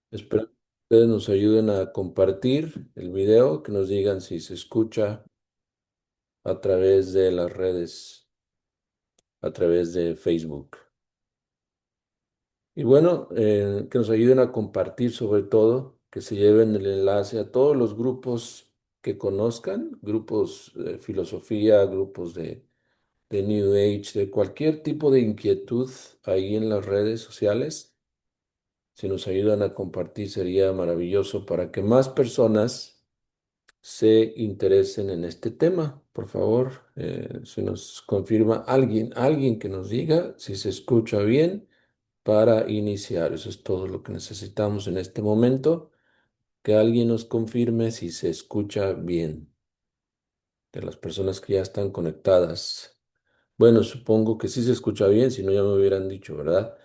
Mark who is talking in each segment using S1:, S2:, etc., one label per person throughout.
S1: Espero que ustedes nos ayuden a compartir el video, que nos digan si se escucha a través de las redes, a través de Facebook. Y bueno, que nos ayuden a compartir sobre todo, que se lleven el enlace a todos los grupos que conozcan, grupos de filosofía, grupos de New Age, de cualquier tipo de inquietud ahí en las redes sociales. Si nos ayudan a compartir sería maravilloso para que más personas se interesen en este tema. Por favor, si nos confirma alguien que nos diga si se escucha bien para iniciar. Eso es todo lo que necesitamos en este momento, que alguien nos confirme si se escucha bien de las personas que ya están conectadas. Bueno, supongo que sí se escucha bien, si no ya me hubieran dicho, ¿verdad?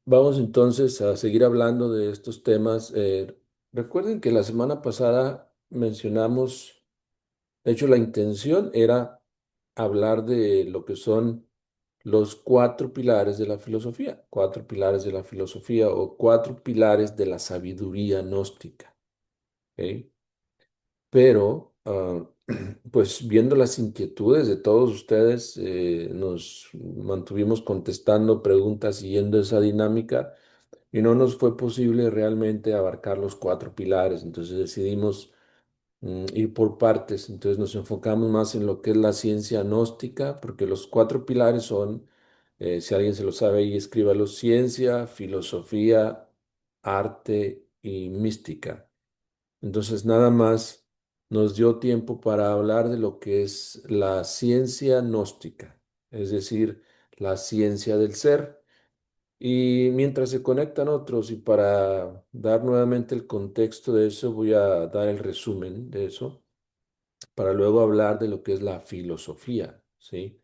S1: Vamos entonces a seguir hablando de estos temas. Recuerden que la semana pasada mencionamos. De hecho, la intención era hablar de lo que son los cuatro pilares de la filosofía, cuatro pilares de la filosofía o cuatro pilares de la sabiduría gnóstica. ¿Ok? Pero, pues viendo las inquietudes de todos ustedes, nos mantuvimos contestando preguntas siguiendo esa dinámica y no nos fue posible realmente abarcar los cuatro pilares. Entonces decidimos ir por partes. Entonces nos enfocamos más en lo que es la ciencia gnóstica, porque los cuatro pilares son, si alguien se lo sabe ahí, escríbalo: ciencia, filosofía, arte y mística. Entonces nada más nos dio tiempo para hablar de lo que es la ciencia gnóstica, es decir, la ciencia del ser. Y mientras se conectan otros, y para dar nuevamente el contexto de eso, voy a dar el resumen de eso para luego hablar de lo que es la filosofía, ¿sí?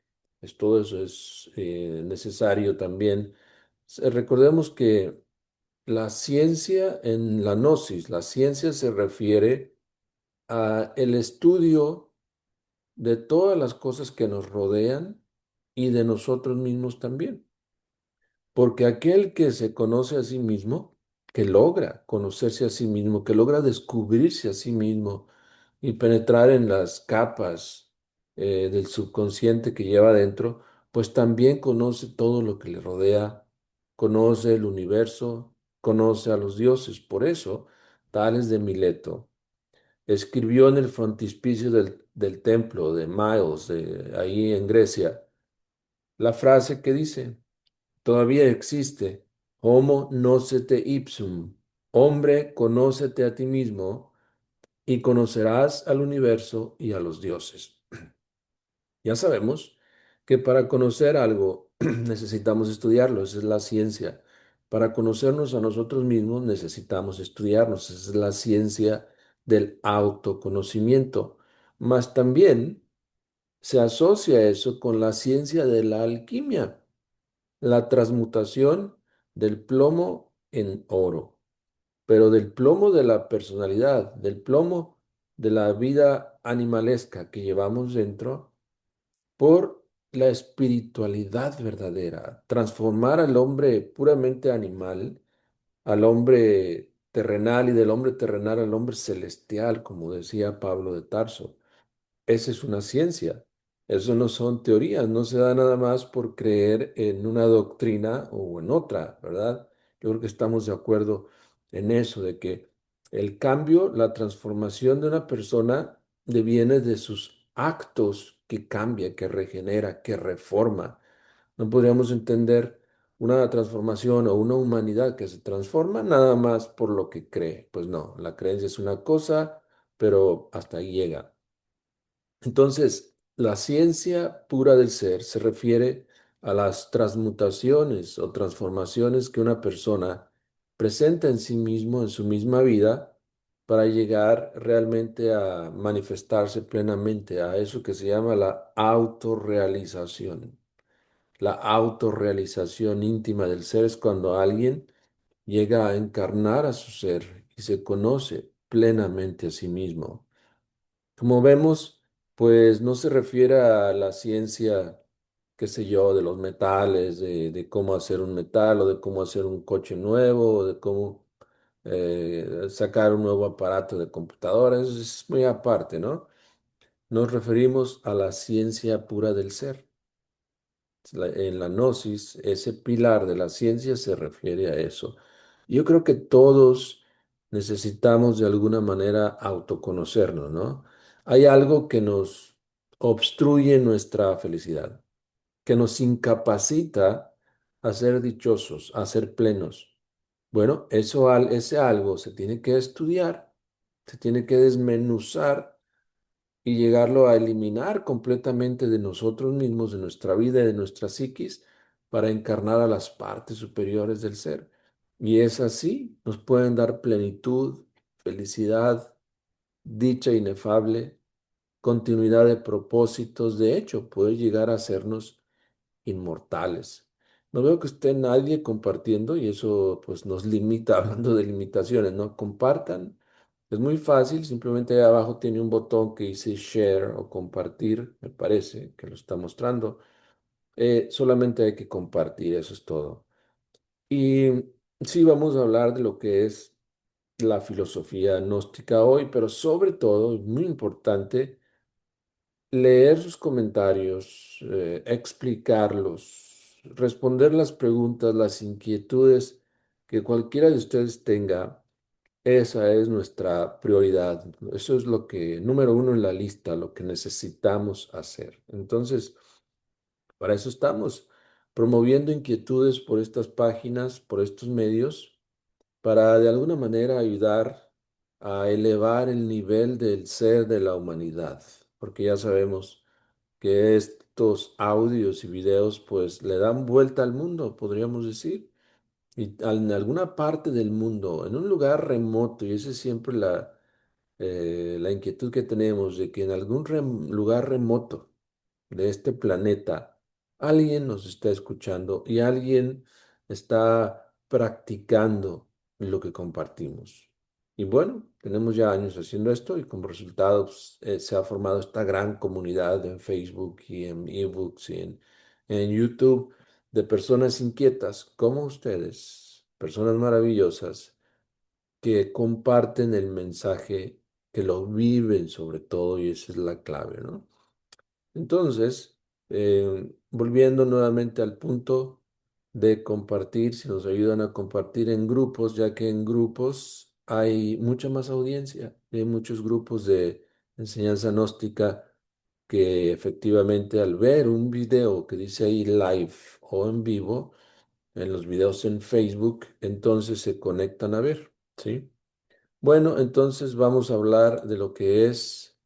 S1: Todo eso es necesario también. Recordemos que la ciencia en la gnosis, la ciencia se refiere a el estudio de todas las cosas que nos rodean y de nosotros mismos también. Porque aquel que se conoce a sí mismo, que logra conocerse a sí mismo, que logra descubrirse a sí mismo y penetrar en las capas del subconsciente que lleva dentro, pues también conoce todo lo que le rodea, conoce el universo, conoce a los dioses. Por eso, Tales de Mileto escribió en el frontispicio del templo de Miles, ahí en Grecia, la frase que dice: todavía existe. Homo nocete ipsum. Hombre, conócete a ti mismo y conocerás al universo y a los dioses. Ya sabemos que para conocer algo necesitamos estudiarlo, esa es la ciencia. Para conocernos a nosotros mismos necesitamos estudiarnos, esa es la ciencia del autoconocimiento. Mas también se asocia eso con la ciencia de la alquimia, la transmutación del plomo en oro, pero del plomo de la personalidad, del plomo de la vida animalesca que llevamos dentro, por la espiritualidad verdadera, transformar al hombre puramente animal, al hombre terrenal, y del hombre terrenal al hombre celestial, como decía Pablo de Tarso. Esa es una ciencia. Eso no son teorías, no se da nada más por creer en una doctrina o en otra, ¿verdad? Yo creo que estamos de acuerdo en eso, de que el cambio, la transformación de una persona deviene de sus actos, que cambia, que regenera, que reforma. No podríamos entender una transformación o una humanidad que se transforma nada más por lo que cree. Pues no, la creencia es una cosa, pero hasta ahí llega. Entonces, la ciencia pura del ser se refiere a las transmutaciones o transformaciones que una persona presenta en sí mismo, en su misma vida, para llegar realmente a manifestarse plenamente, a eso que se llama la autorrealización. La autorrealización íntima del ser es cuando alguien llega a encarnar a su ser y se conoce plenamente a sí mismo. Como vemos, pues no se refiere a la ciencia, qué sé yo, de los metales, de cómo hacer un metal o de cómo hacer un coche nuevo o de cómo... sacar un nuevo aparato de computadora, eso es muy aparte, ¿no? Nos referimos a la ciencia pura del ser. En la gnosis, ese pilar de la ciencia se refiere a eso. Yo creo que todos necesitamos de alguna manera autoconocernos, ¿no? Hay algo que nos obstruye nuestra felicidad, que nos incapacita a ser dichosos, a ser plenos. Bueno, ese algo se tiene que estudiar, se tiene que desmenuzar y llegarlo a eliminar completamente de nosotros mismos, de nuestra vida y de nuestra psiquis, para encarnar a las partes superiores del ser. Y es así, nos pueden dar plenitud, felicidad, dicha inefable, continuidad de propósitos. De hecho, puede llegar a hacernos inmortales. No veo que esté nadie compartiendo y eso pues nos limita, hablando de limitaciones, ¿no? Compartan. Es muy fácil, simplemente ahí abajo tiene un botón que dice share o compartir, me parece que lo está mostrando. Solamente hay que compartir, eso es todo. Y sí, vamos a hablar de lo que es la filosofía gnóstica hoy, pero sobre todo, es muy importante leer sus comentarios, explicarlos, responder las preguntas, las inquietudes que cualquiera de ustedes tenga. Esa es nuestra prioridad. Eso es lo que, número uno en la lista, lo que necesitamos hacer. Entonces, para eso estamos, promoviendo inquietudes por estas páginas, por estos medios, para de alguna manera ayudar a elevar el nivel del ser de la humanidad, porque ya sabemos que estos audios y videos pues le dan vuelta al mundo, podríamos decir, y en alguna parte del mundo, en un lugar remoto, y esa es siempre la inquietud que tenemos, de que en algún lugar remoto de este planeta, alguien nos está escuchando y alguien está practicando lo que compartimos. Y bueno, tenemos ya años haciendo esto y como resultado pues, se ha formado esta gran comunidad en Facebook y en eBooks y en YouTube de personas inquietas como ustedes, personas maravillosas que comparten el mensaje, que lo viven sobre todo y esa es la clave, ¿no? Entonces, volviendo nuevamente al punto de compartir, si nos ayudan a compartir en grupos, ya que en grupos hay mucha más audiencia, hay muchos grupos de enseñanza gnóstica que efectivamente al ver un video que dice ahí live o en vivo, en los videos en Facebook, entonces se conectan a ver, ¿sí? Bueno, entonces vamos a hablar de lo que es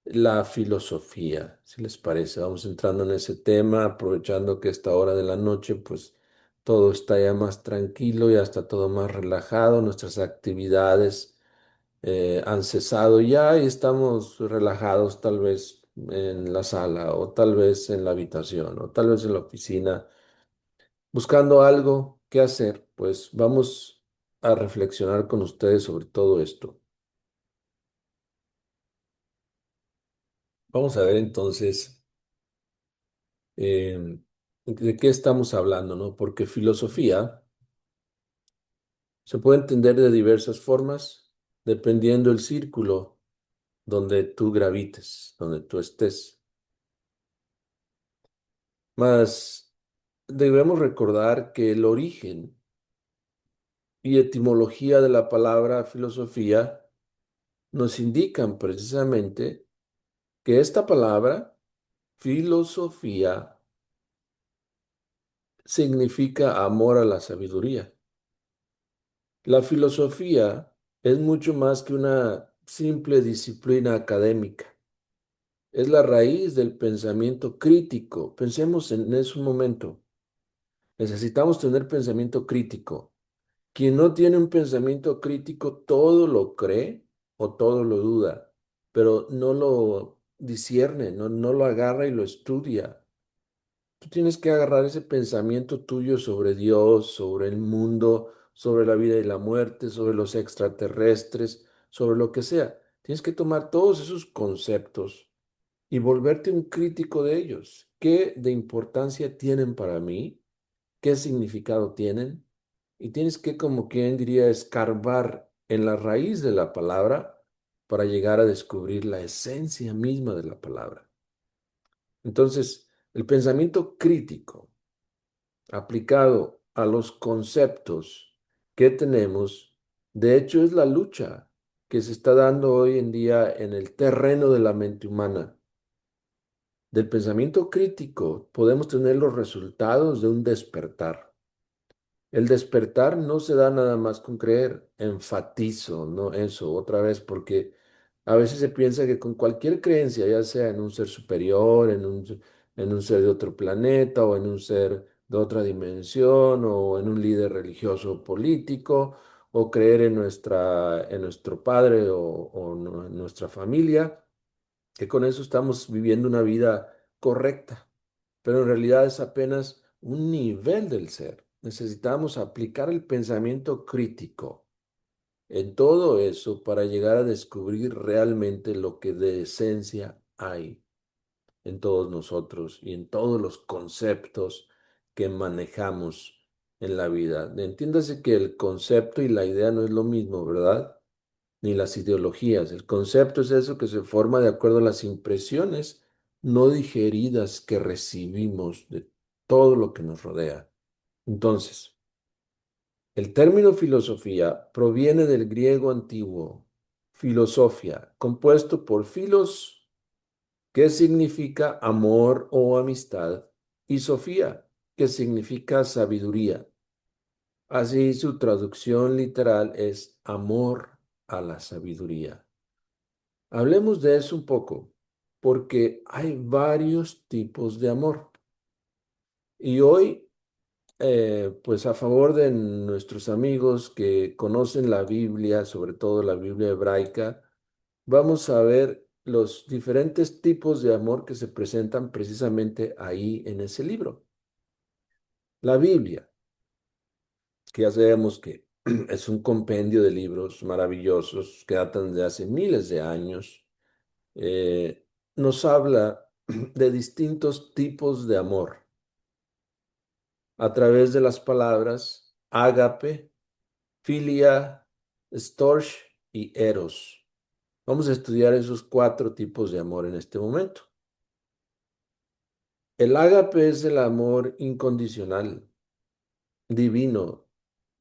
S1: la filosofía, si les parece. Vamos entrando en ese tema, aprovechando que esta hora de la noche, pues todo está ya más tranquilo, ya está todo más relajado, nuestras actividades han cesado ya y estamos relajados tal vez en la sala o tal vez en la habitación o tal vez en la oficina, buscando algo que hacer. Pues vamos a reflexionar con ustedes sobre todo esto. Vamos a ver entonces. ¿De qué estamos hablando, no? Porque filosofía se puede entender de diversas formas dependiendo del círculo donde tú gravites, donde tú estés. Mas debemos recordar que el origen y etimología de la palabra filosofía nos indican precisamente que esta palabra, filosofía, significa amor a la sabiduría. La filosofía es mucho más que una simple disciplina académica. Es la raíz del pensamiento crítico. Pensemos en eso un momento. Necesitamos tener pensamiento crítico. Quien no tiene un pensamiento crítico, todo lo cree o todo lo duda, pero no lo discierne, no lo agarra y lo estudia. Tú tienes que agarrar ese pensamiento tuyo sobre Dios, sobre el mundo, sobre la vida y la muerte, sobre los extraterrestres, sobre lo que sea. Tienes que tomar todos esos conceptos y volverte un crítico de ellos. ¿Qué de importancia tienen para mí? ¿Qué significado tienen? y tienes que, como quien diría, escarbar en la raíz de la palabra para llegar a descubrir la esencia misma de la palabra. Entonces, el pensamiento crítico aplicado a los conceptos que tenemos, de hecho, es la lucha que se está dando hoy en día en el terreno de la mente humana. Del pensamiento crítico podemos tener los resultados de un despertar. El despertar no se da nada más con creer, enfatizo, ¿no? Eso otra vez, porque a veces se piensa que con cualquier creencia, ya sea en un ser superior, en un ser de otro planeta, o en un ser de otra dimensión, o en un líder religioso o político, o creer en en nuestro padre o en nuestra familia, que con eso estamos viviendo una vida correcta, pero en realidad es apenas un nivel del ser. Necesitamos aplicar el pensamiento crítico en todo eso para llegar a descubrir realmente lo que de esencia hay en todos nosotros y en todos los conceptos que manejamos en la vida. Entiéndase que el concepto y la idea no es lo mismo, ¿verdad? Ni las ideologías. El concepto es eso que se forma de acuerdo a las impresiones no digeridas que recibimos de todo lo que nos rodea. Entonces, el término filosofía proviene del griego antiguo, filosofía, compuesto por filos, que significa amor o amistad, y sofía, que significa sabiduría. Así su traducción literal es amor a la sabiduría. Hablemos de eso un poco, porque hay varios tipos de amor. Y hoy, pues a favor de nuestros amigos que conocen la Biblia, sobre todo la Biblia hebraica, vamos a ver los diferentes tipos de amor que se presentan precisamente ahí en ese libro. La Biblia, que ya sabemos que es un compendio de libros maravillosos que datan de hace miles de años, eh, nos habla de distintos tipos de amor a través de las palabras ágape, filia, storge y eros. Vamos a estudiar esos cuatro tipos de amor en este momento. El ágape es el amor incondicional, divino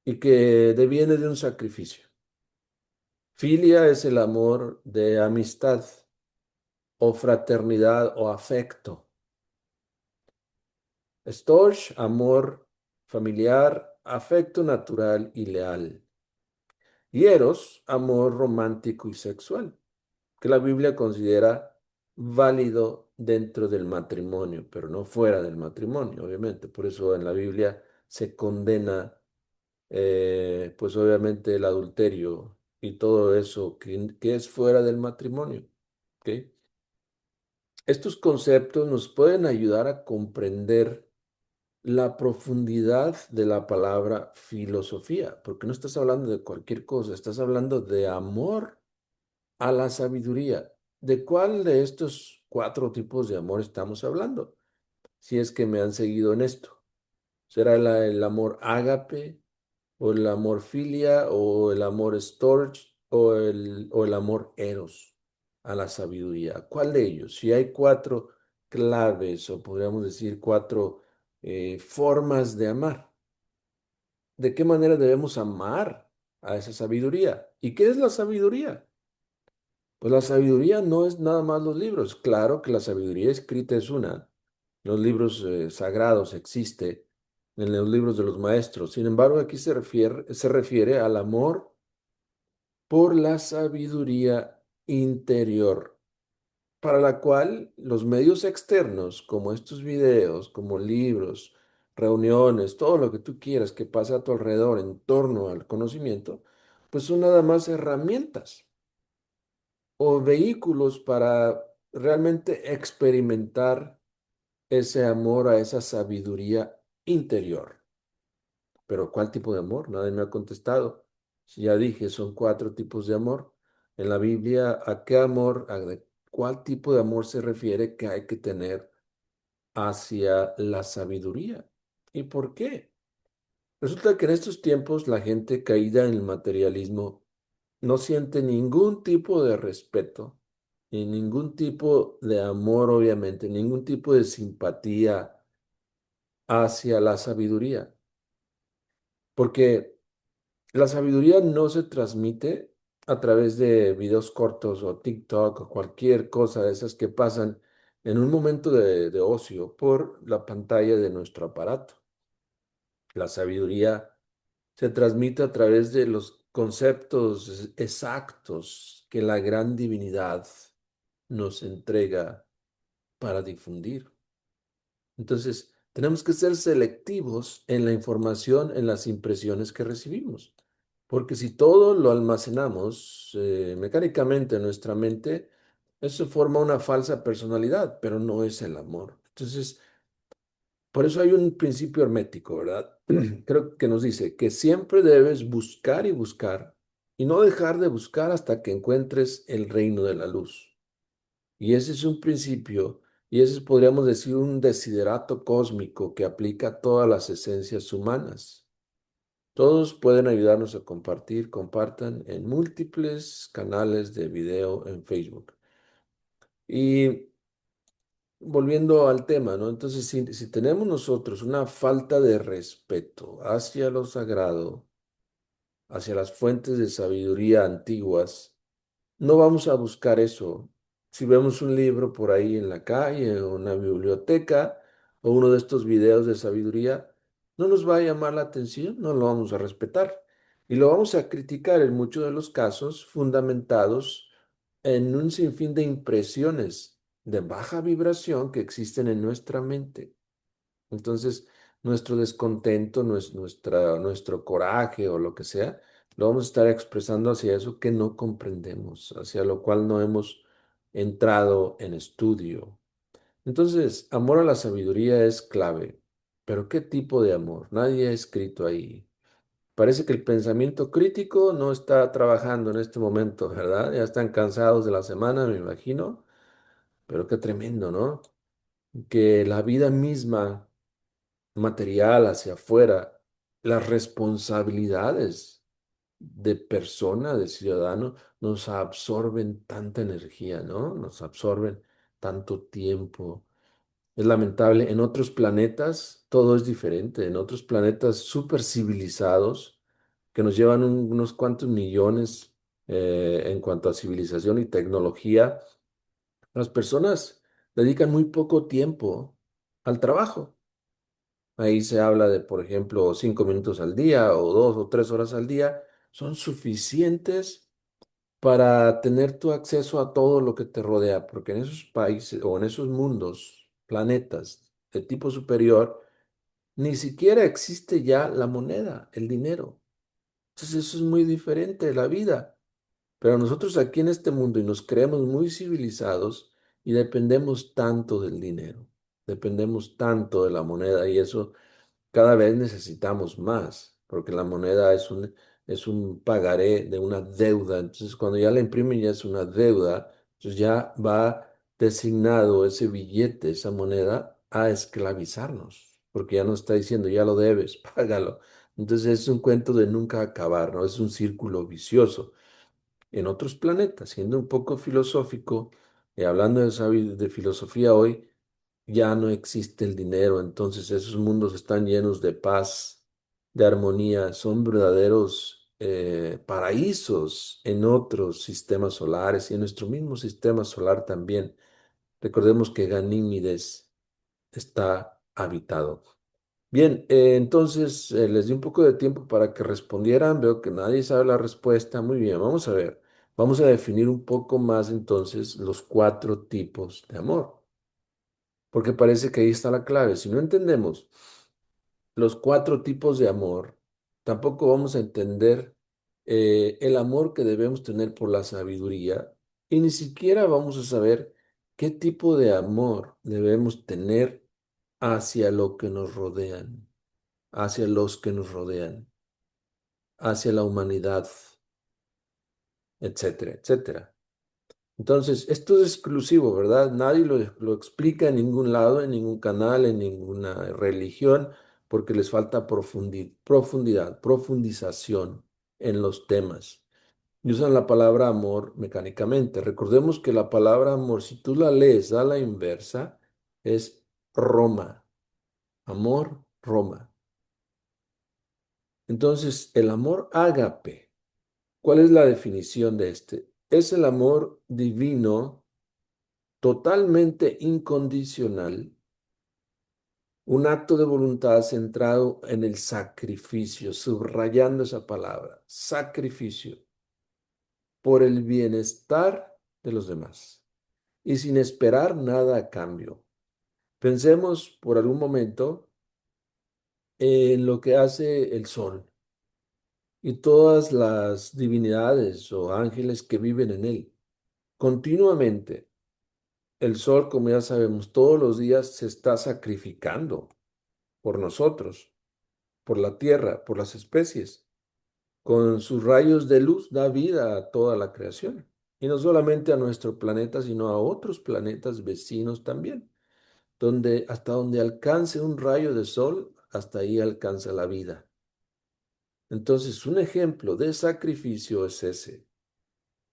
S1: y que deviene de un sacrificio. Filia es el amor de amistad o fraternidad o afecto. Storge, amor familiar, afecto natural y leal. Y eros, amor romántico y sexual, que la Biblia considera válido dentro del matrimonio, pero no fuera del matrimonio, obviamente. Por eso en la Biblia se condena, pues obviamente, el adulterio y todo eso que es fuera del matrimonio. ¿Ok? Estos conceptos nos pueden ayudar a comprender la profundidad de la palabra filosofía, porque no estás hablando de cualquier cosa, estás hablando de amor a la sabiduría. ¿De cuál de estos cuatro tipos de amor estamos hablando? Si es que me han seguido en esto. ¿Será el amor ágape, o el amor filia, o el amor storge, o el amor eros a la sabiduría? ¿Cuál de ellos? Si hay cuatro claves, o podríamos decir cuatro formas de amar, ¿de qué manera debemos amar a esa sabiduría? ¿Y qué es la sabiduría? Pues la sabiduría no es nada más los libros. Claro que la sabiduría escrita es una. Los libros sagrados existe en los libros de los maestros. Sin embargo, aquí se refiere al amor por la sabiduría interior, para la cual los medios externos, como estos videos, como libros, reuniones, todo lo que tú quieras que pase a tu alrededor en torno al conocimiento, pues son nada más herramientas o vehículos para realmente experimentar ese amor a esa sabiduría interior. Pero ¿cuál tipo de amor? Nadie me ha contestado. Si ya dije, son cuatro tipos de amor. En la Biblia, ¿a qué amor, cuál tipo de amor se refiere que hay que tener hacia la sabiduría? ¿Y por qué? Resulta que en estos tiempos la gente caída en el materialismo no siente ningún tipo de respeto y ningún tipo de amor, obviamente, ningún tipo de simpatía hacia la sabiduría, porque la sabiduría no se transmite a través de videos cortos o TikTok o cualquier cosa de esas que pasan en un momento de ocio por la pantalla de nuestro aparato. La sabiduría se transmite a través de los conceptos exactos que la gran divinidad nos entrega para difundir. Entonces, tenemos que ser selectivos en la información, en las impresiones que recibimos, porque si todo lo almacenamos mecánicamente en nuestra mente, eso forma una falsa personalidad, pero no es el amor. Entonces, por eso hay un principio hermético, ¿verdad? Creo que nos dice que siempre debes buscar y buscar y no dejar de buscar hasta que encuentres el reino de la luz. Y ese es un principio, y ese es, podríamos decir, un desiderato cósmico que aplica a todas las esencias humanas. Todos pueden ayudarnos a compartir, compartan en múltiples canales de video en Facebook. Y volviendo al tema, ¿no? Entonces, si tenemos nosotros una falta de respeto hacia lo sagrado, hacia las fuentes de sabiduría antiguas, no vamos a buscar eso. Si vemos un libro por ahí en la calle, o una biblioteca, o uno de estos videos de sabiduría, no nos va a llamar la atención, no lo vamos a respetar. Y lo vamos a criticar en muchos de los casos fundamentados en un sinfín de impresiones de baja vibración que existen en nuestra mente. Entonces, nuestro descontento, nuestro coraje o lo que sea, lo vamos a estar expresando hacia eso que no comprendemos, hacia lo cual no hemos entrado en estudio. Entonces, amor a la sabiduría es clave. Pero ¿qué tipo de amor? Nadie ha escrito ahí. Parece que el pensamiento crítico no está trabajando en este momento, ¿verdad? Ya están cansados de la semana, me imagino. Pero qué tremendo, ¿no? Que la vida misma material hacia afuera, las responsabilidades de persona, de ciudadano, nos absorben tanta energía, ¿no? Nos absorben tanto tiempo. Es lamentable, en otros planetas todo es diferente, en otros planetas súper civilizados que nos llevan unos cuantos millones en cuanto a civilización y tecnología, las personas dedican muy poco tiempo al trabajo. Ahí se habla de, por ejemplo, 5 minutos al día o 2 o 3 horas al día. Son suficientes para tener tu acceso a todo lo que te rodea, porque en esos países o en esos mundos, planetas de tipo superior, ni siquiera existe ya la moneda, el dinero. Entonces eso es muy diferente de la vida. Pero nosotros aquí en este mundo y nos creemos muy civilizados y dependemos tanto del dinero, dependemos tanto de la moneda y eso cada vez necesitamos más, porque la moneda es un pagaré de una deuda. Entonces, cuando ya la imprimen, ya es una deuda. Entonces, ya va designado ese billete, esa moneda, a esclavizarnos, porque ya nos está diciendo, ya lo debes, págalo. Entonces, es un cuento de nunca acabar, ¿no? Es un círculo vicioso. En otros planetas, siendo un poco filosófico, y hablando de filosofía hoy, ya no existe el dinero, entonces esos mundos están llenos de paz, de armonía, son verdaderos paraísos en otros sistemas solares y en nuestro mismo sistema solar también. Recordemos que Ganímedes está habitado. Bien, entonces les di un poco de tiempo para que respondieran, veo que nadie sabe la respuesta, muy bien, vamos a ver, vamos a definir un poco más entonces los 4 tipos de amor, porque parece que ahí está la clave. Si no entendemos los 4 tipos de amor, tampoco vamos a entender el amor que debemos tener por la sabiduría y ni siquiera vamos a saber qué tipo de amor debemos tener hacia lo que nos rodean, hacia los que nos rodean, hacia la humanidad, etcétera, etcétera. Entonces, esto es exclusivo, ¿verdad? Nadie lo explica en ningún lado, en ningún canal, en ninguna religión. porque les falta profundidad, profundización en los temas. Y usan la palabra amor mecánicamente. Recordemos que la palabra amor, si tú la lees a la inversa, es Roma. Amor, Roma. Entonces, el amor ágape, ¿cuál es la definición de este? Es el amor divino, totalmente incondicional, un acto de voluntad centrado en el sacrificio, subrayando esa palabra, sacrificio, por el bienestar de los demás y sin esperar nada a cambio. Pensemos por algún momento en lo que hace el sol y todas las divinidades o ángeles que viven en él. Continuamente, el sol, como ya sabemos, todos los días se está sacrificando por nosotros, por la tierra, por las especies. Con sus rayos de luz da vida a toda la creación. Y no solamente a nuestro planeta, sino a otros planetas vecinos también, donde hasta donde alcance un rayo de sol, hasta ahí alcanza la vida. Entonces, un ejemplo de sacrificio es ese.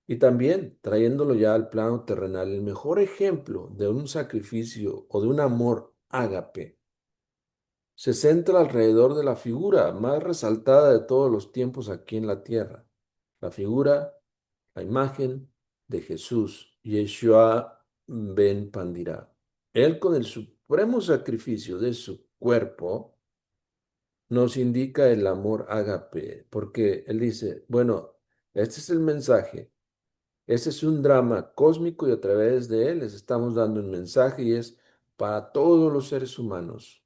S1: Y también, trayéndolo ya al plano terrenal, el mejor ejemplo de un sacrificio o de un amor ágape se centra alrededor de la figura más resaltada de todos los tiempos aquí en la tierra, la figura, la imagen de Jesús, Yeshua ben Pandira. Él con el supremo sacrificio de su cuerpo nos indica el amor ágape, porque él dice, bueno, este es el mensaje. Ese es un drama cósmico y a través de él les estamos dando un mensaje y es para todos los seres humanos.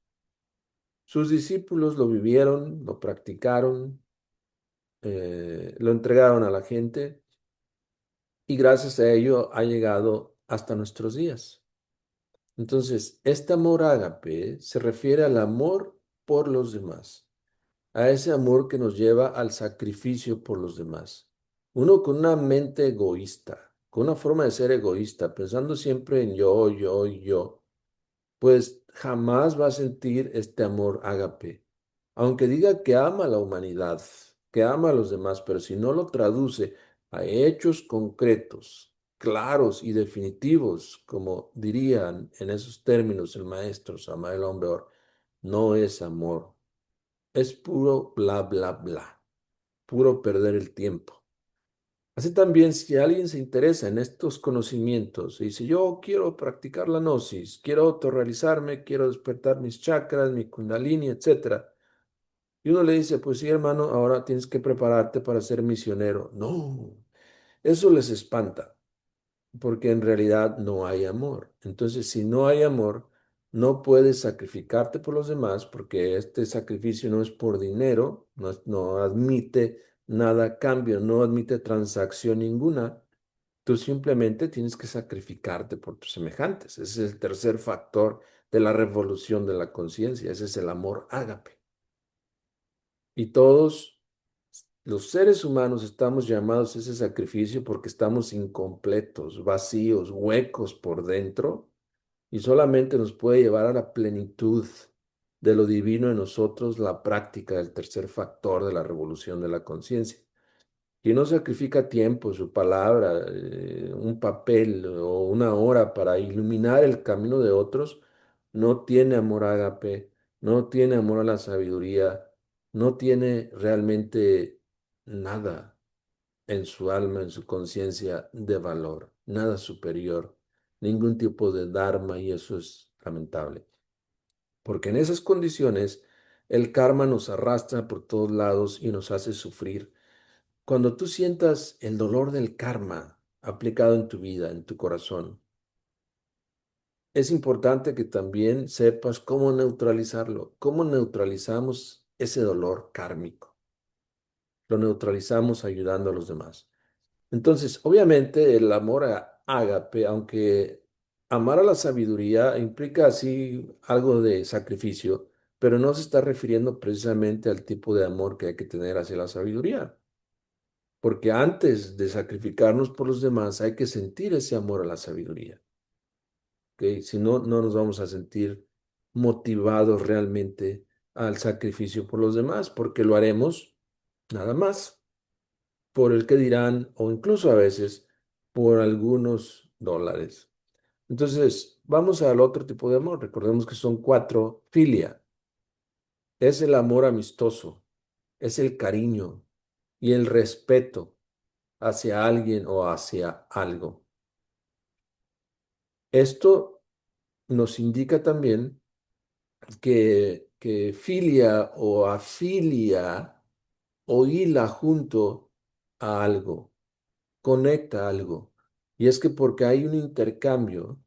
S1: Sus discípulos lo vivieron, lo practicaron, lo entregaron a la gente y gracias a ello ha llegado hasta nuestros días. Entonces, este amor ágape se refiere al amor por los demás, a ese amor que nos lleva al sacrificio por los demás. Uno con una mente egoísta, con una forma de ser egoísta, pensando siempre en yo, yo y yo, pues jamás va a sentir este amor ágape. Aunque diga que ama a la humanidad, que ama a los demás, pero si no lo traduce a hechos concretos, claros y definitivos, como dirían en esos términos el maestro Samael Aumbeor, no es amor, es puro bla, bla, bla, puro perder el tiempo. Así también, si alguien se interesa en estos conocimientos y dice, yo quiero practicar la gnosis, quiero autorrealizarme, quiero despertar mis chakras, mi kundalini, etcétera, y uno le dice, pues sí, hermano, ahora tienes que prepararte para ser misionero. No, eso les espanta, porque en realidad no hay amor. Entonces, si no hay amor, no puedes sacrificarte por los demás, porque este sacrificio no es por dinero, no admite nada a cambio, no admite transacción ninguna. Tú simplemente tienes que sacrificarte por tus semejantes. Ese es el tercer factor de la revolución de la conciencia. Ese es el amor ágape. Y todos los seres humanos estamos llamados a ese sacrificio porque estamos incompletos, vacíos, huecos por dentro y solamente nos puede llevar a la plenitud de lo divino en nosotros la práctica del tercer factor de la revolución de la conciencia. Quien no sacrifica tiempo, su palabra, un papel o una hora para iluminar el camino de otros, no tiene amor ágape, no tiene amor a la sabiduría, no tiene realmente nada en su alma, en su conciencia de valor, nada superior, ningún tipo de dharma y eso es lamentable. Porque en esas condiciones el karma nos arrastra por todos lados y nos hace sufrir. Cuando tú sientas el dolor del karma aplicado en tu vida, en tu corazón, es importante que también sepas cómo neutralizarlo, cómo neutralizamos ese dolor kármico. Lo neutralizamos ayudando a los demás. Entonces, obviamente, el amor a ágape, aunque amar a la sabiduría implica así algo de sacrificio, pero no se está refiriendo precisamente al tipo de amor que hay que tener hacia la sabiduría. Porque antes de sacrificarnos por los demás hay que sentir ese amor a la sabiduría. ¿Ok? Si no, no nos vamos a sentir motivados realmente al sacrificio por los demás, porque lo haremos nada más por el que dirán o incluso a veces por algunos dólares. Entonces, vamos al otro tipo de amor. Recordemos que son cuatro. Filia es el amor amistoso, es el cariño y el respeto hacia alguien o hacia algo. Esto nos indica también que filia o afilia o hila junto a algo, conecta algo. Y es que porque hay un intercambio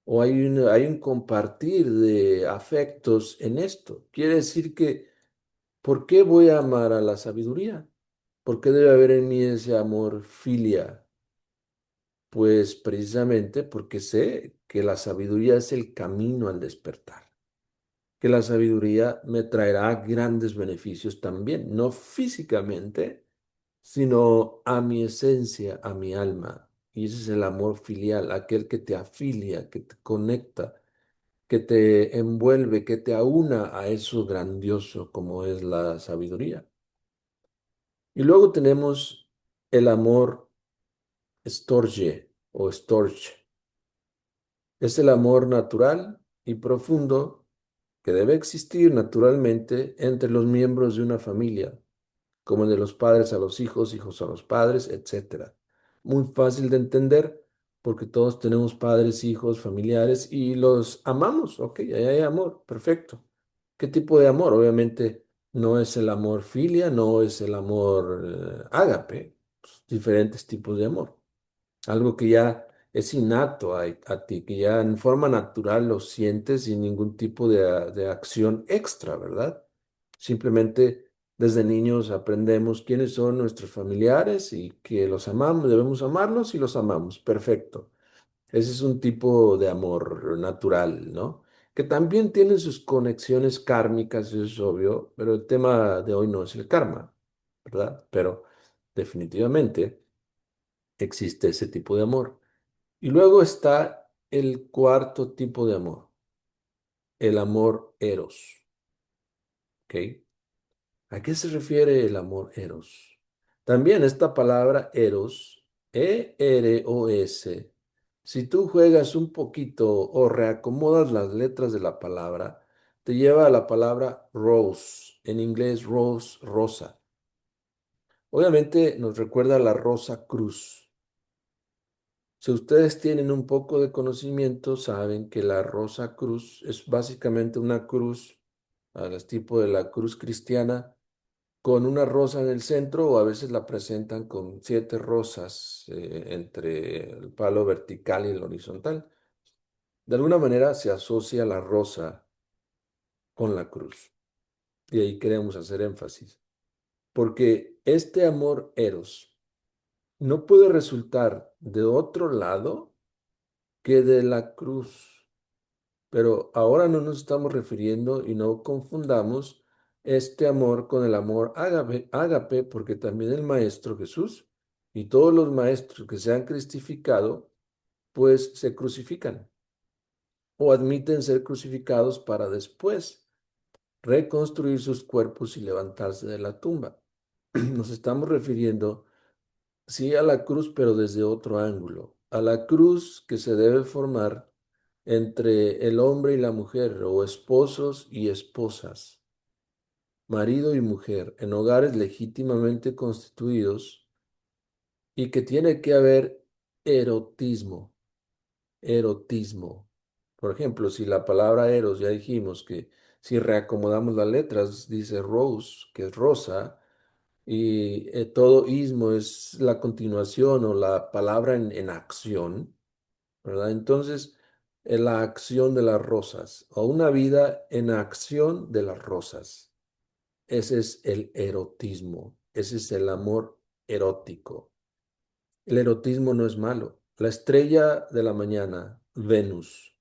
S1: o hay un compartir de afectos en esto. Quiere decir que, ¿por qué voy a amar a la sabiduría? ¿Por qué debe haber en mí ese amor filia? Pues precisamente porque sé que la sabiduría es el camino al despertar, que la sabiduría me traerá grandes beneficios también, no físicamente, sino a mi esencia, a mi alma. Y ese es el amor filial, aquel que te afilia, que te conecta, que te envuelve, que te aúna a eso grandioso como es la sabiduría. Y luego tenemos el amor storge o storge. Es el amor natural y profundo que debe existir naturalmente entre los miembros de una familia, como de los padres a los hijos, hijos a los padres, etcétera. Muy fácil de entender porque todos tenemos padres, hijos, familiares y los amamos, ok, ahí hay amor, perfecto. ¿Qué tipo de amor? Obviamente no es el amor filia, no es el amor ágape, pues, diferentes tipos de amor. Algo que ya es innato a ti, que ya en forma natural lo sientes sin ningún tipo de acción extra, ¿verdad? Simplemente desde niños aprendemos quiénes son nuestros familiares y que los amamos, debemos amarlos y los amamos. Perfecto. Ese es un tipo de amor natural, ¿no? Que también tiene sus conexiones kármicas, eso es obvio, pero el tema de hoy no es el karma, ¿verdad? Pero definitivamente existe ese tipo de amor. Y luego está el cuarto tipo de amor, el amor eros, ¿ok? ¿A qué se refiere el amor eros? También esta palabra eros, E-R-O-S, si tú juegas un poquito o reacomodas las letras de la palabra, te lleva a la palabra rose, en inglés rose, rosa. Obviamente nos recuerda a la rosa cruz. Si ustedes tienen un poco de conocimiento, saben que la Rosa Cruz es básicamente una cruz, al tipo de la cruz cristiana, con una rosa en el centro o a veces la presentan con siete rosas entre el palo vertical y el horizontal. De alguna manera se asocia la rosa con la cruz. Y ahí queremos hacer énfasis. Porque este amor eros no puede resultar de otro lado que de la cruz. Pero ahora no nos estamos refiriendo y no confundamos este amor con el amor ágape, ágape, porque también el Maestro Jesús y todos los maestros que se han cristificado, pues se crucifican o admiten ser crucificados para después reconstruir sus cuerpos y levantarse de la tumba. Nos estamos refiriendo, sí, a la cruz, pero desde otro ángulo, a la cruz que se debe formar entre el hombre y la mujer, o esposos y esposas, marido y mujer, en hogares legítimamente constituidos, y que tiene que haber erotismo, erotismo. Por ejemplo, si la palabra eros, ya dijimos que si reacomodamos las letras, dice rose, que es rosa, y todo ismo es la continuación o la palabra en acción, ¿verdad? Entonces, la acción de las rosas o una vida en acción de las rosas. Ese es el erotismo, ese es el amor erótico. El erotismo no es malo. La estrella de la mañana, Venus,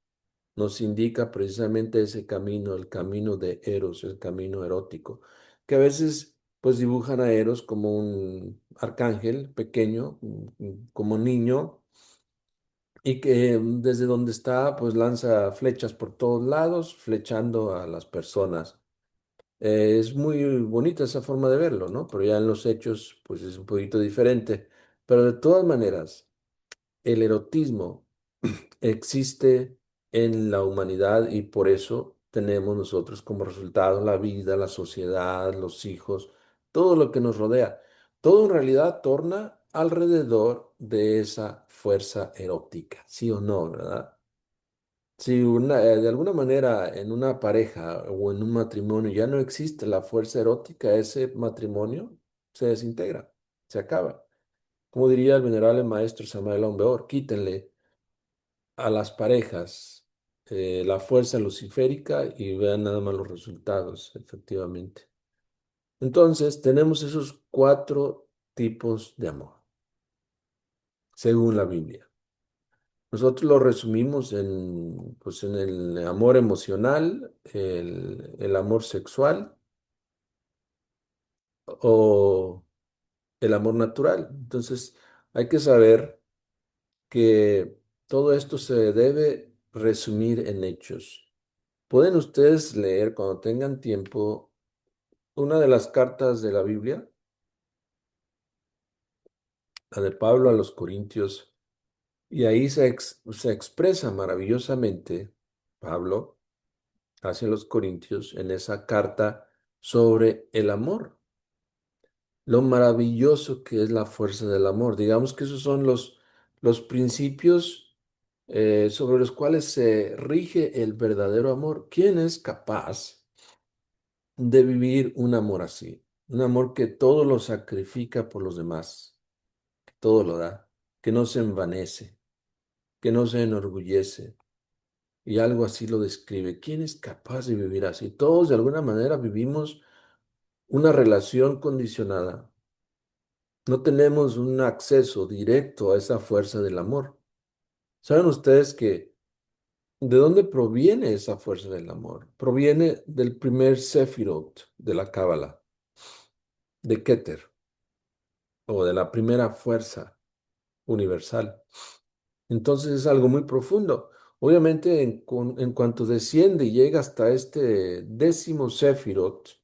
S1: nos indica precisamente ese camino, el camino de Eros, el camino erótico, que a veces pues dibujan a Eros como un arcángel pequeño, como niño, y que desde donde está, pues lanza flechas por todos lados, flechando a las personas. Es muy bonita esa forma de verlo, ¿no? Pero ya en los hechos, pues es un poquito diferente. Pero de todas maneras, el erotismo existe en la humanidad y por eso tenemos nosotros como resultado la vida, la sociedad, los hijos, todo lo que nos rodea. Todo en realidad torna alrededor de esa fuerza erótica, ¿sí o no, verdad? Si de alguna manera en una pareja o en un matrimonio ya no existe la fuerza erótica, ese matrimonio se desintegra, se acaba. Como diría el venerable maestro Samael Aumbeor, quítenle a las parejas la fuerza luciférica y vean nada más los resultados, efectivamente. Entonces, tenemos esos cuatro tipos de amor, según la Biblia. Nosotros lo resumimos en, pues, en el amor emocional, el amor sexual o el amor natural. Entonces, hay que saber que todo esto se debe resumir en hechos. Pueden ustedes leer cuando tengan tiempo una de las cartas de la Biblia, la de Pablo a los Corintios, y ahí se expresa maravillosamente Pablo hacia los Corintios en esa carta sobre el amor, lo maravilloso que es la fuerza del amor. Digamos que esos son los principios sobre los cuales se rige el verdadero amor. ¿Quién es capaz de vivir un amor así? Un amor que todo lo sacrifica por los demás, que todo lo da, que no se envanece, que no se enorgullece. Y algo así lo describe. ¿Quién es capaz de vivir así? Todos de alguna manera vivimos una relación condicionada. No tenemos un acceso directo a esa fuerza del amor. ¿Saben ustedes que de dónde proviene esa fuerza del amor? Proviene del primer Sefirot de la Cábala, de Keter, o de la primera fuerza universal. Entonces es algo muy profundo. Obviamente, en cuanto desciende y llega hasta este décimo Sefirot,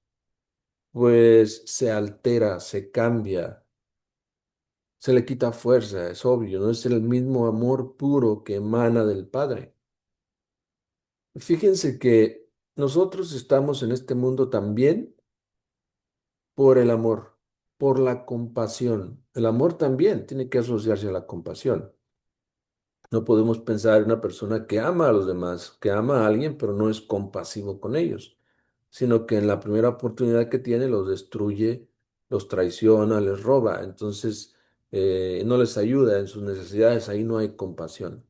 S1: pues se altera, se cambia, se le quita fuerza, es obvio, no es el mismo amor puro que emana del Padre. Fíjense que nosotros estamos en este mundo también por el amor, por la compasión. El amor también tiene que asociarse a la compasión. No podemos pensar en una persona que ama a los demás, que ama a alguien, pero no es compasivo con ellos, sino que en la primera oportunidad que tiene los destruye, los traiciona, les roba. Entonces, no les ayuda en sus necesidades, ahí no hay compasión.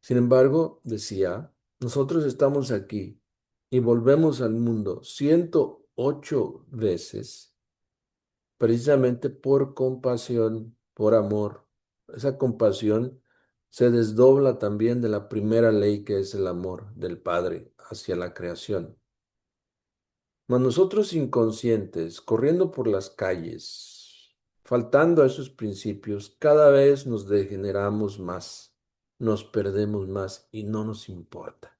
S1: Sin embargo, decía, nosotros estamos aquí y volvemos al mundo 108 veces precisamente por compasión, por amor. Esa compasión se desdobla también de la primera ley que es el amor del Padre hacia la creación. Mas nosotros inconscientes, corriendo por las calles, faltando a esos principios, cada vez nos degeneramos más, nos perdemos más y no nos importa.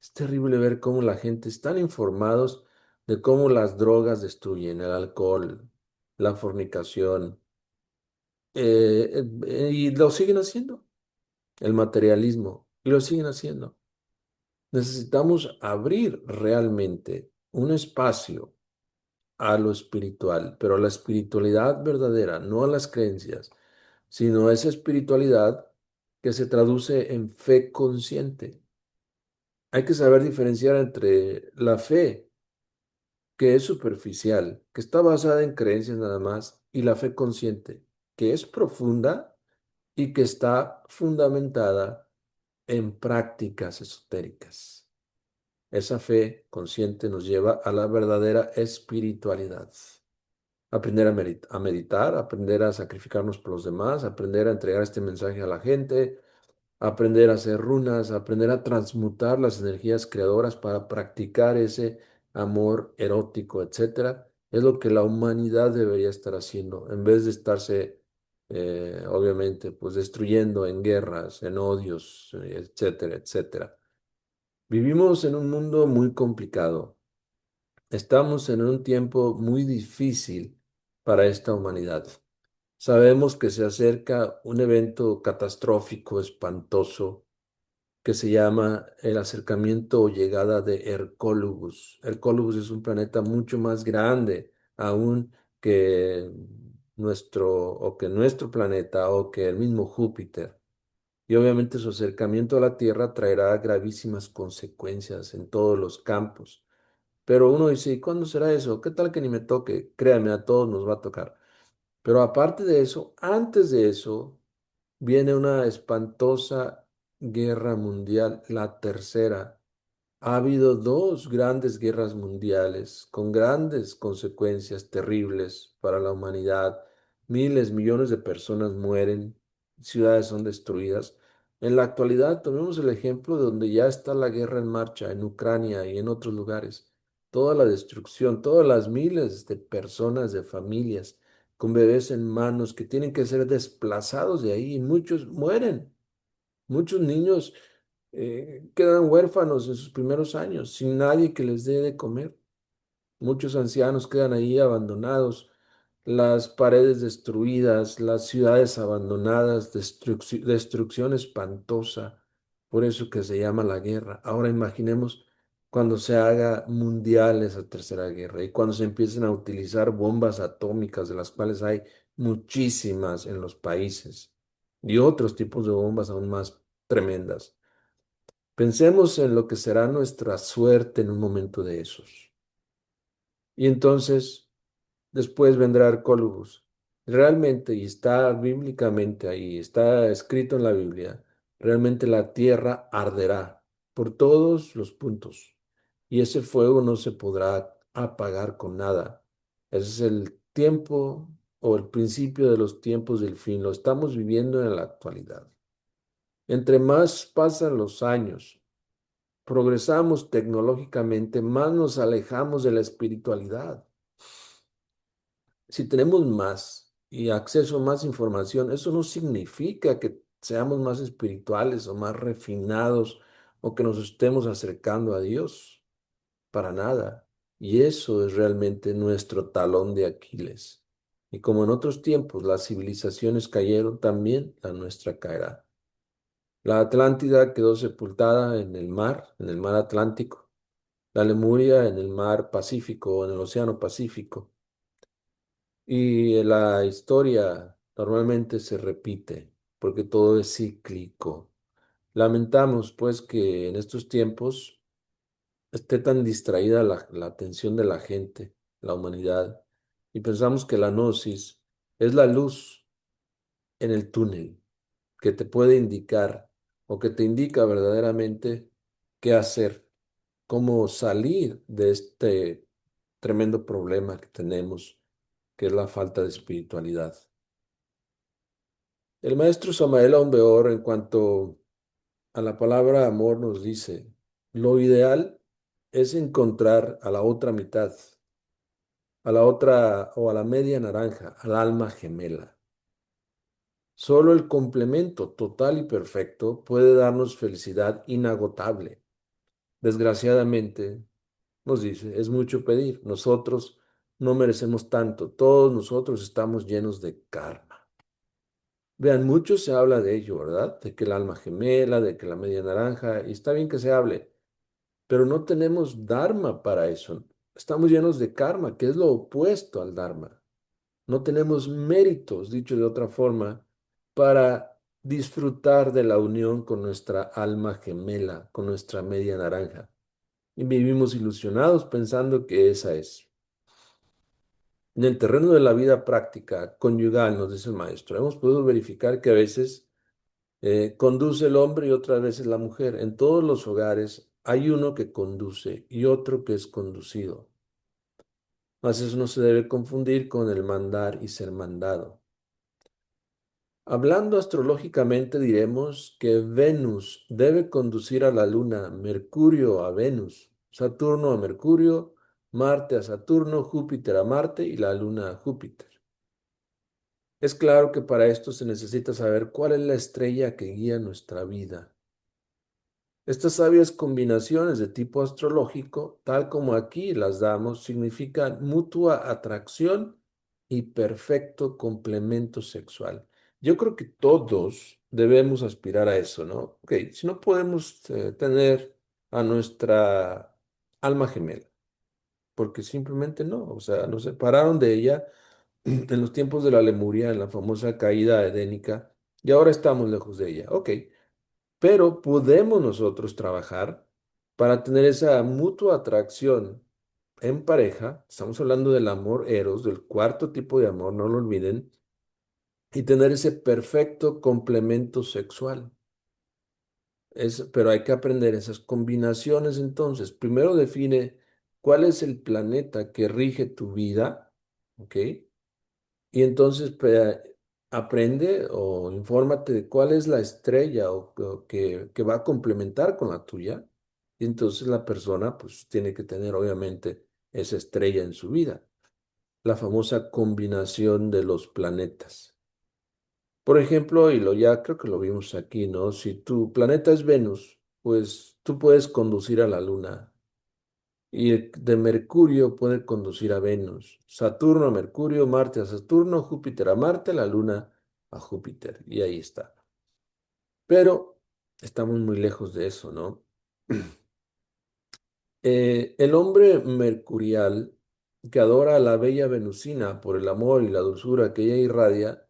S1: Es terrible ver cómo la gente están informados de cómo las drogas destruyen, el alcohol, la fornicación, y lo siguen haciendo, el materialismo, y lo siguen haciendo. Necesitamos abrir realmente un espacio a lo espiritual, pero a la espiritualidad verdadera, no a las creencias, sino a esa espiritualidad que se traduce en fe consciente. Hay que saber diferenciar entre la fe, que es superficial, que está basada en creencias nada más, y la fe consciente, que es profunda y que está fundamentada en prácticas esotéricas. Esa fe consciente nos lleva a la verdadera espiritualidad. Aprender a meditar, aprender a sacrificarnos por los demás, aprender a entregar este mensaje a la gente, aprender a hacer runas, aprender a transmutar las energías creadoras para practicar ese amor erótico, etcétera, es lo que la humanidad debería estar haciendo, en vez de estarse, obviamente, pues destruyendo en guerras, en odios, etcétera, etcétera. Vivimos en un mundo muy complicado. Estamos en un tiempo muy difícil para esta humanidad. Sabemos que se acerca un evento catastrófico, espantoso, que se llama el acercamiento o llegada de Hercólubus. Hercólubus es un planeta mucho más grande aún que nuestro planeta o que el mismo Júpiter. Y obviamente su acercamiento a la Tierra traerá gravísimas consecuencias en todos los campos. Pero uno dice, ¿y cuándo será eso? ¿Qué tal que ni me toque? Créame, a todos nos va a tocar. Pero aparte de eso, antes de eso, viene una espantosa guerra mundial, la tercera. Ha habido dos grandes guerras mundiales con grandes consecuencias terribles para la humanidad. Miles, millones de personas mueren, ciudades son destruidas. En la actualidad, tomemos el ejemplo de donde ya está la guerra en marcha, en Ucrania y en otros lugares. Toda la destrucción, todas las miles de personas, de familias, con bebés en manos que tienen que ser desplazados de ahí y muchos mueren. Muchos niños quedan huérfanos en sus primeros años, sin nadie que les dé de comer. Muchos ancianos quedan ahí abandonados, las paredes destruidas, las ciudades abandonadas, destrucción espantosa. Por eso que se llama la guerra. Ahora imaginemos cuando se haga mundial esa tercera guerra y cuando se empiecen a utilizar bombas atómicas, de las cuales hay muchísimas en los países, y otros tipos de bombas aún más tremendas. Pensemos en lo que será nuestra suerte en un momento de esos. Y entonces, después vendrá Arcólogos. Realmente, y está bíblicamente ahí, está escrito en la Biblia, realmente la tierra arderá por todos los puntos. Y ese fuego no se podrá apagar con nada. Ese es el tiempo o el principio de los tiempos del fin. Lo estamos viviendo en la actualidad. Entre más pasan los años, progresamos tecnológicamente, más nos alejamos de la espiritualidad. Si tenemos más y acceso a más información, eso no significa que seamos más espirituales o más refinados o que nos estemos acercando a Dios, para nada. Y eso es realmente nuestro talón de Aquiles. Y como en otros tiempos las civilizaciones cayeron, también la nuestra caerá. La Atlántida quedó sepultada en el mar Atlántico. La Lemuria en el mar Pacífico o en el Océano Pacífico. Y la historia normalmente se repite porque todo es cíclico. Lamentamos pues que en estos tiempos esté tan distraída la atención de la gente, la humanidad, y pensamos que la gnosis es la luz en el túnel que te puede indicar o que te indica verdaderamente qué hacer, cómo salir de este tremendo problema que tenemos, que es la falta de espiritualidad. El maestro Samael Aumbeor, en cuanto a la palabra amor, nos dice, lo ideal es encontrar a la otra mitad, a la otra o a la media naranja, al alma gemela. Solo el complemento total y perfecto puede darnos felicidad inagotable. Desgraciadamente, nos dice, es mucho pedir. Nosotros no merecemos tanto. Todos nosotros estamos llenos de karma. Vean, mucho se habla de ello, ¿verdad? De que el alma gemela, de que la media naranja, y está bien que se hable, pero no tenemos dharma para eso. Estamos llenos de karma, que es lo opuesto al dharma. No tenemos méritos, dicho de otra forma, para disfrutar de la unión con nuestra alma gemela, con nuestra media naranja. Y vivimos ilusionados pensando que esa es. En el terreno de la vida práctica, conyugal, nos dice el maestro, hemos podido verificar que a veces conduce el hombre y otras veces la mujer. En todos los hogares hay uno que conduce y otro que es conducido. Mas eso no se debe confundir con el mandar y ser mandado. Hablando astrológicamente diremos que Venus debe conducir a la Luna, Mercurio a Venus, Saturno a Mercurio, Marte a Saturno, Júpiter a Marte y la Luna a Júpiter. Es claro que para esto se necesita saber cuál es la estrella que guía nuestra vida. Estas sabias combinaciones de tipo astrológico, tal como aquí las damos, significan mutua atracción y perfecto complemento sexual. Yo creo que todos debemos aspirar a eso, ¿no? Ok, si no podemos tener a nuestra alma gemela, porque simplemente no, o sea, nos separaron de ella en los tiempos de la Lemuria, en la famosa caída edénica, y ahora estamos lejos de ella. Ok, pero podemos nosotros trabajar para tener esa mutua atracción en pareja. Estamos hablando del amor eros, del cuarto tipo de amor, no lo olviden, y tener ese perfecto complemento sexual. Pero hay que aprender esas combinaciones entonces. Primero define cuál es el planeta que rige tu vida, ¿ok? Y entonces aprende o infórmate de cuál es la estrella que va a complementar con la tuya. Y entonces la persona pues tiene que tener obviamente esa estrella en su vida. La famosa combinación de los planetas. Por ejemplo, y lo ya creo que lo vimos aquí, ¿no? Si tu planeta es Venus, pues tú puedes conducir a la Luna. Y de Mercurio puede conducir a Venus, Saturno a Mercurio, Marte a Saturno, Júpiter a Marte, la Luna a Júpiter. Y ahí está. Pero estamos muy lejos de eso, ¿no? El hombre mercurial que adora a la bella Venusina por el amor y la dulzura que ella irradia,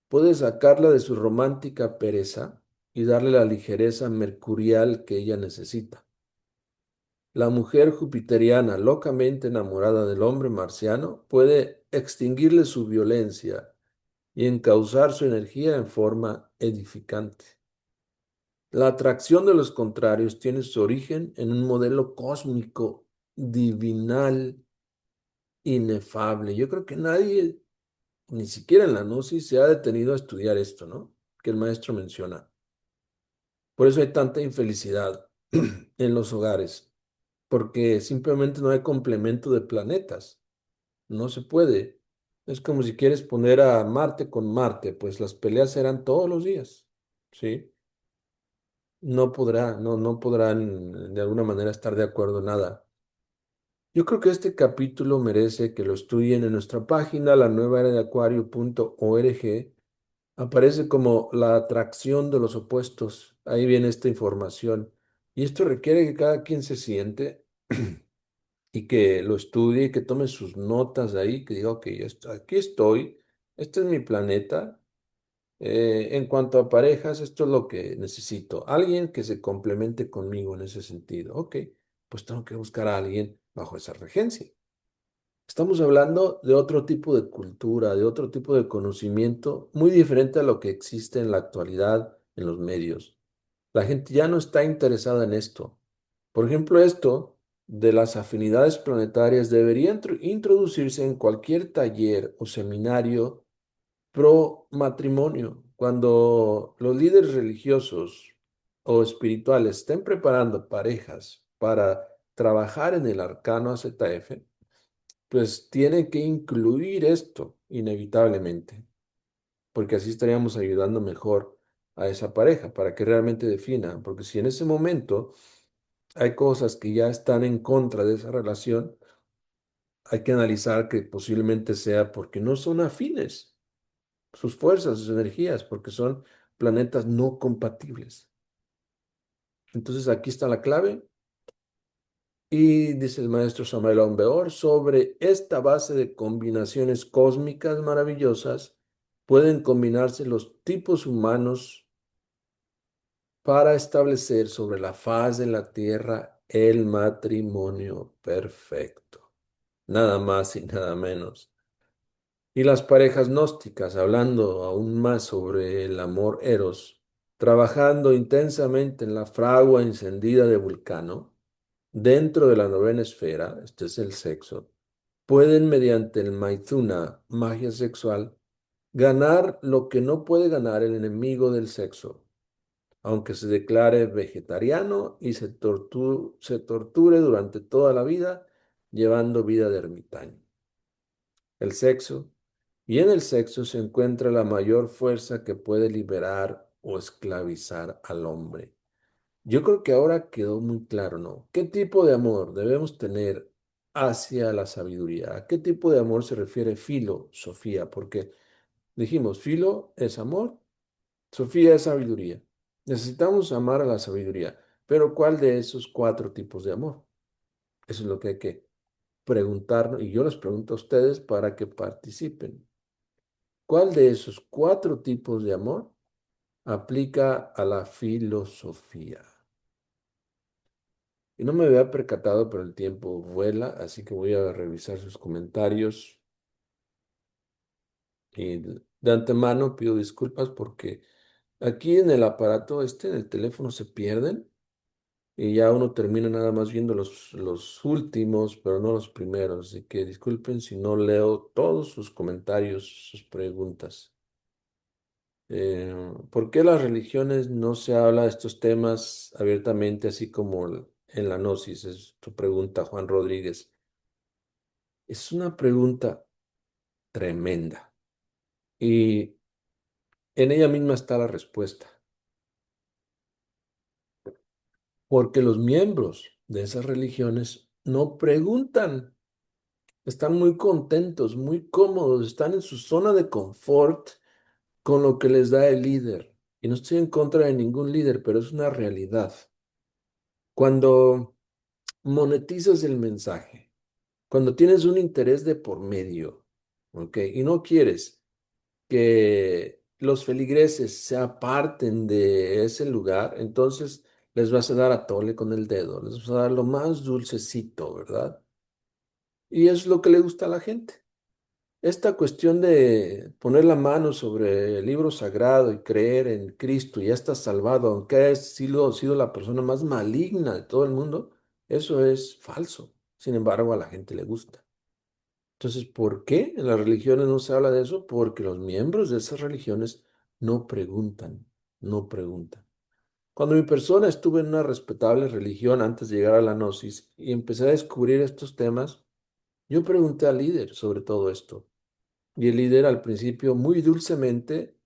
S1: puede sacarla de su romántica pereza y darle la ligereza mercurial que ella necesita. La mujer jupiteriana, locamente enamorada del hombre marciano, puede extinguirle su violencia y encauzar su energía en forma edificante. La atracción de los contrarios tiene su origen en un modelo cósmico, divinal, inefable. Yo creo que nadie, ni siquiera en la Gnosis, se ha detenido a estudiar esto, ¿no? Que el maestro menciona. Por eso hay tanta infelicidad en los hogares, porque simplemente no hay complemento de planetas. No se puede. Es como si quieres poner a Marte con Marte, pues las peleas serán todos los días, ¿sí? No podrán de alguna manera estar de acuerdo en nada. Yo creo que este capítulo merece que lo estudien en nuestra página, la nueva era de acuario.org. Aparece como la atracción de los opuestos. Ahí viene esta información. Y esto requiere que cada quien se siente y que lo estudie, que tome sus notas de ahí, que diga, ok, aquí estoy, este es mi planeta. En cuanto a parejas, esto es lo que necesito. Alguien que se complemente conmigo en ese sentido. Ok, pues tengo que buscar a alguien bajo esa regencia. Estamos hablando de otro tipo de cultura, de otro tipo de conocimiento, muy diferente a lo que existe en la actualidad en los medios. La gente ya no está interesada en esto. Por ejemplo, esto de las afinidades planetarias debería introducirse en cualquier taller o seminario pro matrimonio. Cuando los líderes religiosos o espirituales estén preparando parejas para trabajar en el arcano ZF, pues tienen que incluir esto inevitablemente, porque así estaríamos ayudando mejor a esa pareja para que realmente definan, porque si en ese momento hay cosas que ya están en contra de esa relación, hay que analizar que posiblemente sea porque no son afines sus fuerzas, sus energías, porque son planetas no compatibles. Entonces aquí está la clave. Y dice el maestro Samuel Aumbeor, sobre esta base de combinaciones cósmicas maravillosas, pueden combinarse los tipos humanos para establecer sobre la faz de la tierra el matrimonio perfecto. Nada más y nada menos. Y las parejas gnósticas, hablando aún más sobre el amor eros, trabajando intensamente en la fragua encendida de Vulcano, dentro de la novena esfera, este es el sexo, pueden mediante el maizuna, magia sexual, ganar lo que no puede ganar el enemigo del sexo, aunque se declare vegetariano y se torture durante toda la vida llevando vida de ermitaño. El sexo, y en el sexo se encuentra la mayor fuerza que puede liberar o esclavizar al hombre. Yo creo que ahora quedó muy claro, ¿no? ¿Qué tipo de amor debemos tener hacia la sabiduría? ¿A qué tipo de amor se refiere filosofía? Porque dijimos, filo es amor, Sofía es sabiduría. Necesitamos amar a la sabiduría, pero ¿cuál de esos cuatro tipos de amor? Eso es lo que hay que preguntarnos, y yo les pregunto a ustedes para que participen. ¿Cuál de esos cuatro tipos de amor aplica a la filosofía? Y no me había percatado, pero el tiempo vuela, así que voy a revisar sus comentarios. Y de antemano pido disculpas porque aquí en el aparato este, en el teléfono, se pierden y ya uno termina nada más viendo los últimos, pero no los primeros. Así que disculpen si no leo todos sus comentarios, sus preguntas. ¿Por qué las religiones no se habla de estos temas abiertamente, así como en la Gnosis? Es tu pregunta, Juan Rodríguez. Es una pregunta tremenda y en ella misma está la respuesta, porque los miembros de esas religiones no preguntan, están muy contentos, muy cómodos, están en su zona de confort con lo que les da el líder. Y no estoy en contra de ningún líder, pero es una realidad. Cuando monetizas el mensaje, cuando tienes un interés de por medio, ¿ok? Y no quieres que los feligreses se aparten de ese lugar, entonces les vas a dar a tole con el dedo, les vas a dar lo más dulcecito, ¿verdad? Y es lo que le gusta a la gente. Esta cuestión de poner la mano sobre el libro sagrado y creer en Cristo, y ya estás salvado, aunque hayas sido la persona más maligna de todo el mundo, eso es falso. Sin embargo, a la gente le gusta. Entonces, ¿por qué en las religiones no se habla de eso? Porque los miembros de esas religiones no preguntan, no preguntan. Cuando mi persona estuve en una respetable religión antes de llegar a la gnosis y empecé a descubrir estos temas, yo pregunté al líder sobre todo esto. Y el líder al principio muy dulcemente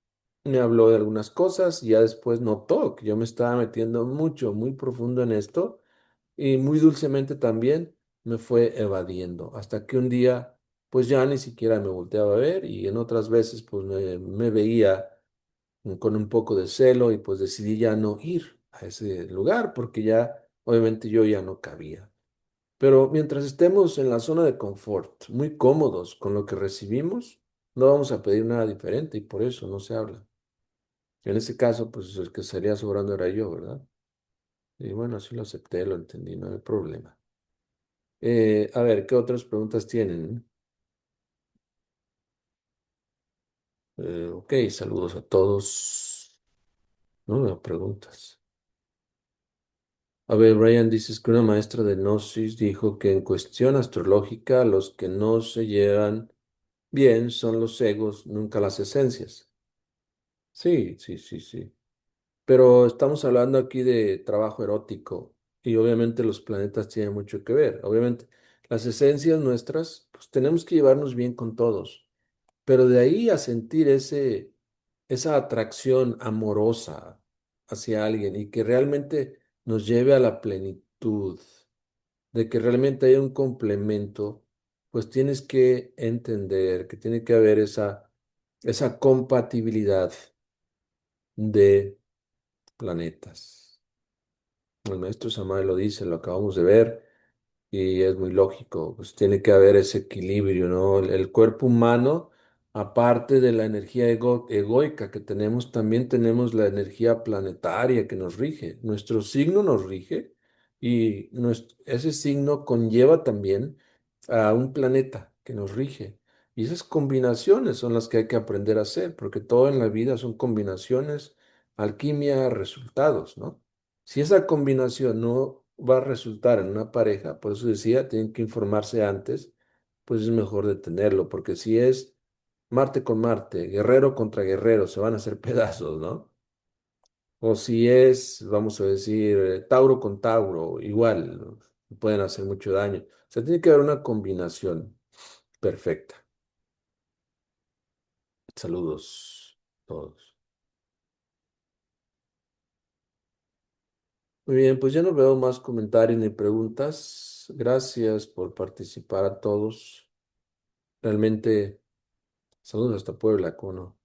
S1: me habló de algunas cosas y ya después notó que yo me estaba metiendo mucho, muy profundo en esto y muy dulcemente también me fue evadiendo, hasta que un día pues ya ni siquiera me volteaba a ver y en otras veces pues me veía con un poco de celo y pues decidí ya no ir a ese lugar porque ya obviamente yo ya no cabía. Pero mientras estemos en la zona de confort, muy cómodos con lo que recibimos, no vamos a pedir nada diferente y por eso no se habla. En ese caso, pues el que estaría sobrando era yo, ¿verdad? Y bueno, así lo acepté, lo entendí, no hay problema. A ver, ¿qué otras preguntas tienen? Ok, saludos a todos. No veo preguntas. A ver, Brian, dices que una maestra de Gnosis dijo que en cuestión astrológica los que no se llevan bien son los egos, nunca las esencias. Sí, sí, sí, sí. Pero estamos hablando aquí de trabajo erótico y obviamente los planetas tienen mucho que ver. Obviamente, las esencias nuestras, pues tenemos que llevarnos bien con todos. Pero de ahí a sentir esa atracción amorosa hacia alguien y que realmente nos lleve a la plenitud, de que realmente haya un complemento, pues tienes que entender que tiene que haber esa compatibilidad de planetas. El maestro Samael lo dice, lo acabamos de ver. Y es muy lógico, pues tiene que haber ese equilibrio, ¿no? El cuerpo humano, aparte de la energía egoica que tenemos, también tenemos la energía planetaria que nos rige. Nuestro signo nos rige y ese signo conlleva también a un planeta que nos rige. Y esas combinaciones son las que hay que aprender a hacer, porque todo en la vida son combinaciones, alquimia, resultados, ¿no? Si esa combinación no va a resultar en una pareja, por eso decía, tienen que informarse antes, pues es mejor detenerlo, porque si es Marte con Marte, guerrero contra guerrero, se van a hacer pedazos, ¿no? O si es, vamos a decir, Tauro con Tauro, igual, ¿no? Pueden hacer mucho daño. O sea, tiene que haber una combinación perfecta. Saludos todos. Muy bien, pues ya no veo más comentarios ni preguntas. Gracias por participar a todos. Realmente, saludos hasta Puebla, Cono.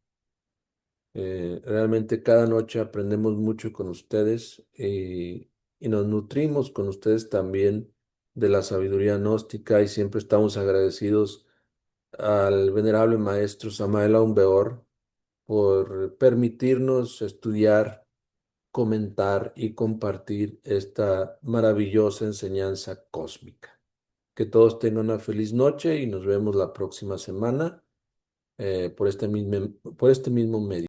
S1: Realmente cada noche aprendemos mucho con ustedes y nos nutrimos con ustedes también de la sabiduría gnóstica y siempre estamos agradecidos al venerable maestro Samael Aumbeor por permitirnos estudiar, comentar y compartir esta maravillosa enseñanza cósmica. Que todos tengan una feliz noche y nos vemos la próxima semana por este mismo medio.